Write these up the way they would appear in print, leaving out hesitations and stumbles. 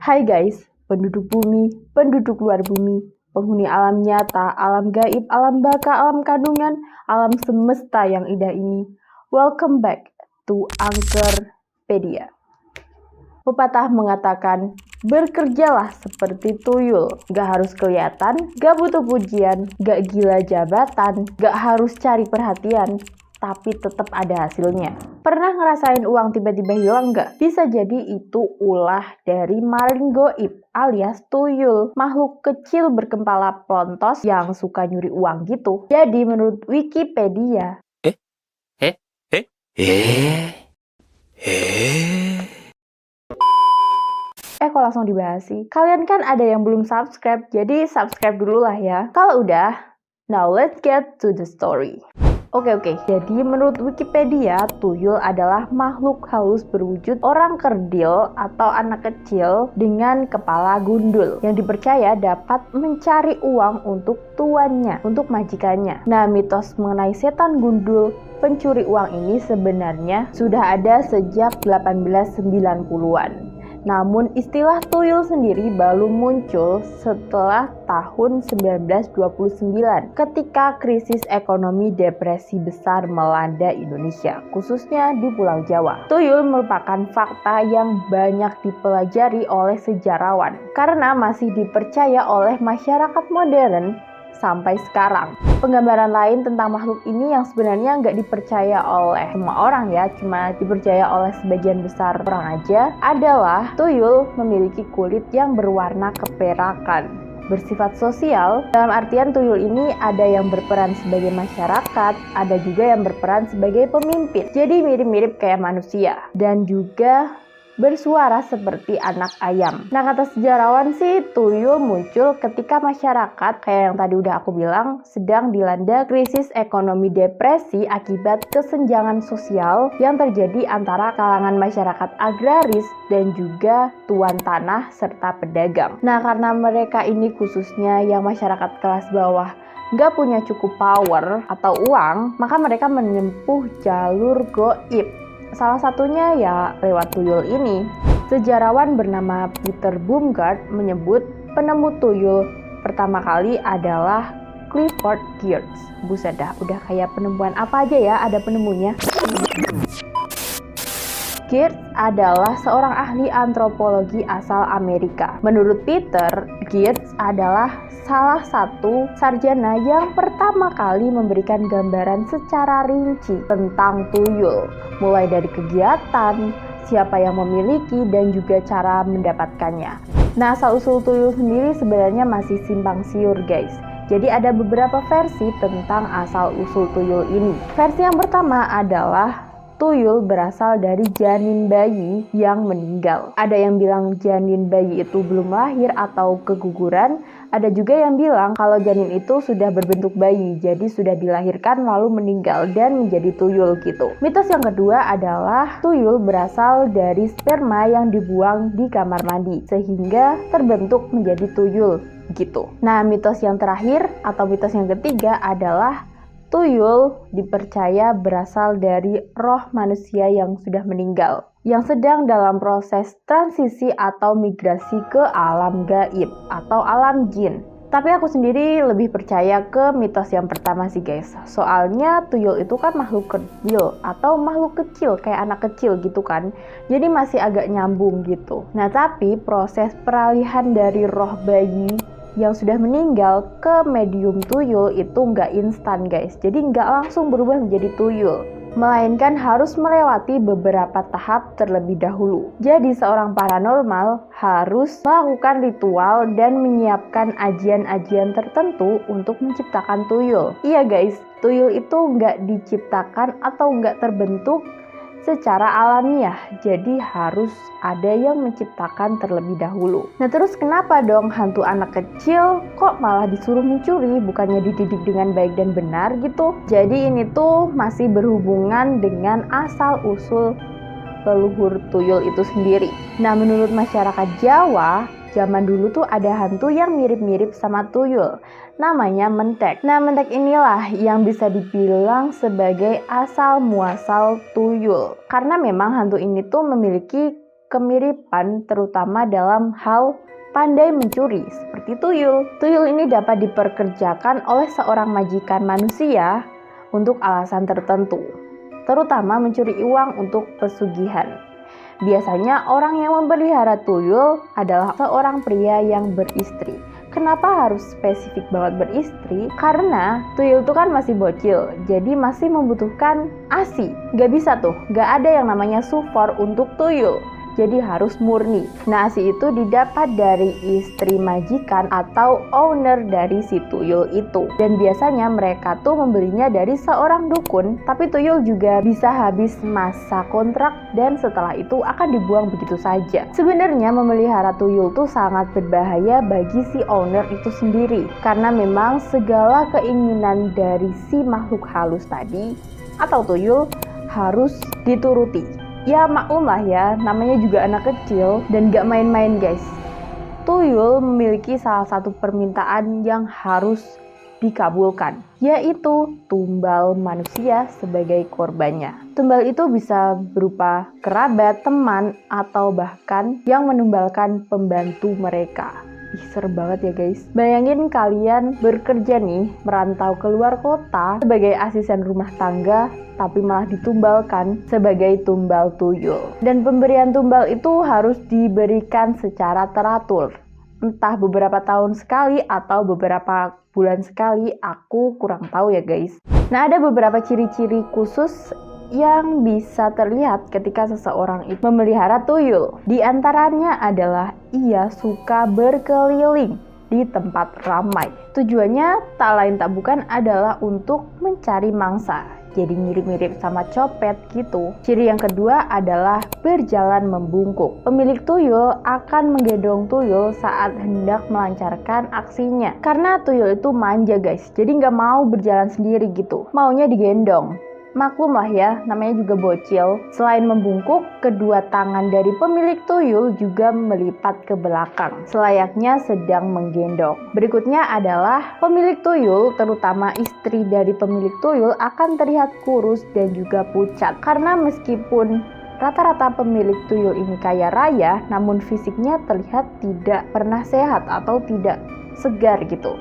Hai guys, penduduk bumi, penduduk luar bumi, penghuni alam nyata, alam gaib, alam baka, alam kandungan, alam semesta yang indah ini. Welcome back to Anchorpedia. Pepatah mengatakan, bekerjalah seperti tuyul. Gak harus kelihatan, gak butuh pujian, gak gila jabatan, gak harus cari perhatian, tapi tetap ada hasilnya. Pernah ngerasain uang tiba-tiba hilang gak? Bisa jadi itu ulah dari maling goib alias tuyul, makhluk kecil berkepala plontos yang suka nyuri uang gitu. Jadi menurut Wikipedia, kok langsung dibahas sih? Kalian kan ada yang belum subscribe, jadi subscribe dulu lah ya. Kalau udah, now let's get to the story. Oke. Jadi menurut Wikipedia, tuyul adalah makhluk halus berwujud orang kerdil atau anak kecil dengan kepala gundul yang dipercaya dapat mencari uang untuk tuannya, untuk majikannya. Nah, mitos mengenai setan gundul pencuri uang ini sebenarnya sudah ada sejak 1890-an. Namun istilah tuyul sendiri baru muncul setelah tahun 1929 ketika krisis ekonomi depresi besar melanda Indonesia, khususnya di Pulau Jawa. Tuyul merupakan fakta yang banyak dipelajari oleh sejarawan karena masih dipercaya oleh masyarakat modern sampai sekarang. Penggambaran lain tentang makhluk ini yang sebenarnya nggak dipercaya oleh semua orang ya, cuma dipercaya oleh sebagian besar orang aja, adalah tuyul memiliki kulit yang berwarna keperakan. Bersifat sosial, dalam artian tuyul ini ada yang berperan sebagai masyarakat, ada juga yang berperan sebagai pemimpin. Jadi mirip-mirip kayak manusia. Dan juga bersuara seperti anak ayam. Nah, kata sejarawan sih, tuyul muncul ketika masyarakat, kayak yang tadi udah aku bilang, sedang dilanda krisis ekonomi depresi akibat kesenjangan sosial yang terjadi antara kalangan masyarakat agraris dan juga tuan tanah serta pedagang. Nah, karena mereka ini khususnya yang masyarakat kelas bawah nggak punya cukup power atau uang, maka mereka menempuh jalur goib. Salah satunya ya lewat tuyul ini. Sejarawan bernama Peter Baumgart menyebut penemu tuyul pertama kali adalah Clifford Geertz. Buset dah, udah kayak penemuan apa aja ya ada penemunya. Geertz adalah seorang ahli antropologi asal Amerika. Menurut Peter, Geertz adalah salah satu sarjana yang pertama kali memberikan gambaran secara rinci tentang tuyul, mulai dari kegiatan, siapa yang memiliki, dan juga cara mendapatkannya. Nah, asal-usul tuyul sendiri sebenarnya masih simpang siur, guys. Jadi ada beberapa versi tentang asal-usul tuyul ini. Versi yang pertama adalah tuyul berasal dari janin bayi yang meninggal. Ada yang bilang janin bayi itu belum lahir atau keguguran. Ada juga yang bilang kalau janin itu sudah berbentuk bayi, jadi sudah dilahirkan lalu meninggal dan menjadi tuyul gitu. Mitos yang kedua adalah tuyul berasal dari sperma yang dibuang di kamar mandi, sehingga terbentuk menjadi tuyul gitu. Nah, mitos yang terakhir atau mitos yang ketiga adalah tuyul dipercaya berasal dari roh manusia yang sudah meninggal, yang sedang dalam proses transisi atau migrasi ke alam gaib atau alam jin. Tapi aku sendiri lebih percaya ke mitos yang pertama sih guys. Soalnya tuyul itu kan makhluk kecil atau makhluk kecil kayak anak kecil gitu kan. Jadi masih agak nyambung gitu. Nah, tapi proses peralihan dari roh bayi yang sudah meninggal ke medium tuyul itu nggak instan guys. Jadi nggak langsung berubah menjadi tuyul, melainkan harus melewati beberapa tahap terlebih dahulu. Jadi seorang paranormal harus melakukan ritual dan menyiapkan ajian-ajian tertentu untuk menciptakan tuyul. Iya guys, tuyul itu nggak diciptakan atau nggak terbentuk secara alamiah, jadi harus ada yang menciptakan terlebih dahulu. Nah, terus kenapa dong hantu anak kecil kok malah disuruh mencuri, bukannya dididik dengan baik dan benar gitu? Jadi ini tuh masih berhubungan dengan asal-usul leluhur tuyul itu sendiri. Nah, menurut masyarakat Jawa, zaman dulu tuh ada hantu yang mirip-mirip sama tuyul, namanya mentek. Nah, mentek inilah yang bisa dibilang sebagai asal muasal tuyul. Karena memang hantu ini tuh memiliki kemiripan terutama dalam hal pandai mencuri seperti tuyul. Tuyul ini dapat diperkerjakan oleh seorang majikan manusia untuk alasan tertentu, terutama mencuri uang untuk pesugihan. Biasanya orang yang memelihara tuyul adalah seorang pria yang beristri. Kenapa harus spesifik banget beristri? Karena tuyul itu kan masih bocil, jadi masih membutuhkan ASI. Gak bisa tuh, gak ada yang namanya sufor untuk tuyul. Jadi harus murni. Nah, ASI itu didapat dari istri majikan atau owner dari si tuyul itu. Dan biasanya mereka tuh membelinya dari seorang dukun, tapi tuyul juga bisa habis masa kontrak dan setelah itu akan dibuang begitu saja. Sebenarnya memelihara tuyul tuh sangat berbahaya bagi si owner itu sendiri, karena memang segala keinginan dari si makhluk halus tadi atau tuyul harus dituruti. Ya maklum lah ya, namanya juga anak kecil dan gak main-main guys. Tuyul memiliki salah satu permintaan yang harus dikabulkan, yaitu tumbal manusia sebagai korbannya. Tumbal itu bisa berupa kerabat, teman, atau bahkan yang menumbalkan pembantu mereka. Serem banget ya guys. Bayangin kalian bekerja nih, merantau keluar kota sebagai asisten rumah tangga, tapi malah ditumbalkan sebagai tumbal tuyul. Dan pemberian tumbal itu harus diberikan secara teratur. Entah beberapa tahun sekali atau beberapa bulan sekali, aku kurang tahu ya guys. Nah, ada beberapa ciri-ciri khusus yang bisa terlihat ketika seseorang itu memelihara tuyul. Di antaranya adalah ia suka berkeliling di tempat ramai. Tujuannya tak lain tak bukan adalah untuk mencari mangsa. Jadi mirip-mirip sama copet gitu. Ciri yang kedua adalah berjalan membungkuk. Pemilik tuyul akan menggendong tuyul saat hendak melancarkan aksinya. Karena tuyul itu manja guys, jadi nggak mau berjalan sendiri gitu. Maunya digendong. Maklum lah ya, namanya juga bocil. Selain membungkuk, kedua tangan dari pemilik tuyul juga melipat ke belakang, selayaknya sedang menggendong. Berikutnya adalah pemilik tuyul, terutama istri dari pemilik tuyul, akan terlihat kurus dan juga pucat. Karena meskipun rata-rata pemilik tuyul ini kaya raya, namun fisiknya terlihat tidak pernah sehat atau tidak segar gitu.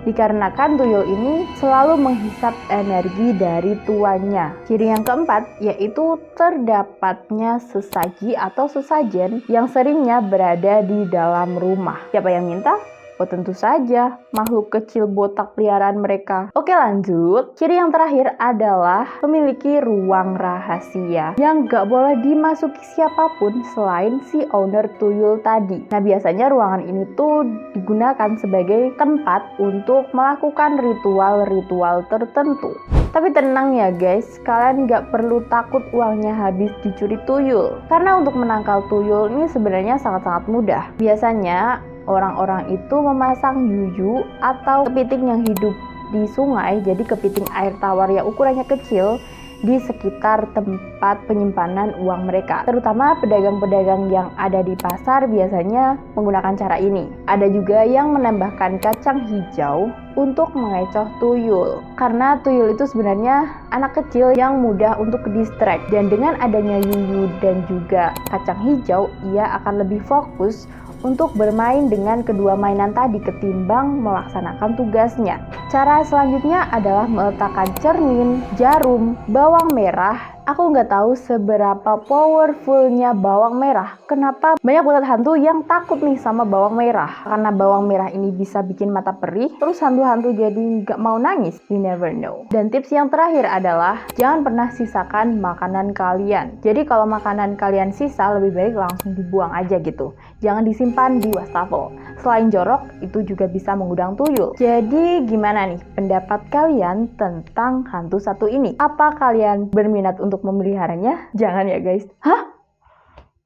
Dikarenakan tuyul ini selalu menghisap energi dari tuannya. Ciri yang keempat yaitu terdapatnya sesaji atau sesajen yang seringnya berada di dalam rumah. Siapa yang minta? Oh tentu saja, makhluk kecil botak peliharaan mereka. Oke lanjut, ciri yang terakhir adalah memiliki ruang rahasia yang gak boleh dimasuki siapapun selain si owner tuyul tadi. Nah biasanya ruangan ini tuh digunakan sebagai tempat untuk melakukan ritual-ritual tertentu. Tapi tenang ya guys, kalian gak perlu takut uangnya habis dicuri tuyul. Karena untuk menangkal tuyul ini sebenarnya sangat-sangat mudah. Biasanya orang-orang itu memasang yuyu atau kepiting yang hidup di sungai, jadi kepiting air tawar yang ukurannya kecil, di sekitar tempat penyimpanan uang mereka. Terutama pedagang-pedagang yang ada di pasar biasanya menggunakan cara ini. Ada juga yang menambahkan kacang hijau untuk mengecoh tuyul. Karena tuyul itu sebenarnya anak kecil yang mudah untuk distract. Dan dengan adanya yuyu dan juga kacang hijau, ia akan lebih fokus untuk bermain dengan kedua mainan tadi ketimbang melaksanakan tugasnya. Cara selanjutnya adalah meletakkan cermin, jarum, bawang merah. Aku nggak tahu seberapa powerfulnya bawang merah. Kenapa banyak banget hantu yang takut nih sama bawang merah? Karena bawang merah ini bisa bikin mata perih, terus hantu-hantu jadi nggak mau nangis. We never know. Dan tips yang terakhir adalah jangan pernah sisakan makanan kalian. Jadi kalau makanan kalian sisa, lebih baik langsung dibuang aja gitu. Jangan disimpan di wastafel. Selain jorok, itu juga bisa mengundang tuyul. Jadi gimana nih pendapat kalian tentang hantu satu ini? Apa kalian berminat untuk memeliharanya? Jangan ya guys. Hah?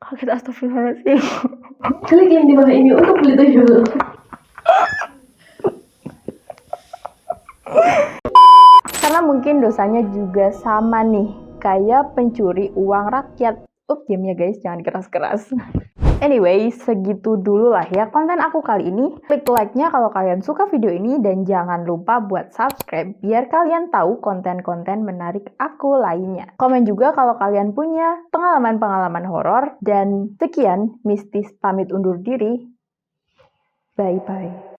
Kaget, astagfirullahaladzim. Klik yang di bawah ini untuk beli tuyul. Karena mungkin dosanya juga sama nih, kayak pencuri uang rakyat. Diam ya guys, jangan keras-keras. Anyway, segitu dulu lah ya konten aku kali ini. Klik like-nya kalau kalian suka video ini dan jangan lupa buat subscribe biar kalian tahu konten-konten menarik aku lainnya. Komen juga kalau kalian punya pengalaman-pengalaman horor dan sekian Mistis pamit undur diri. Bye-bye.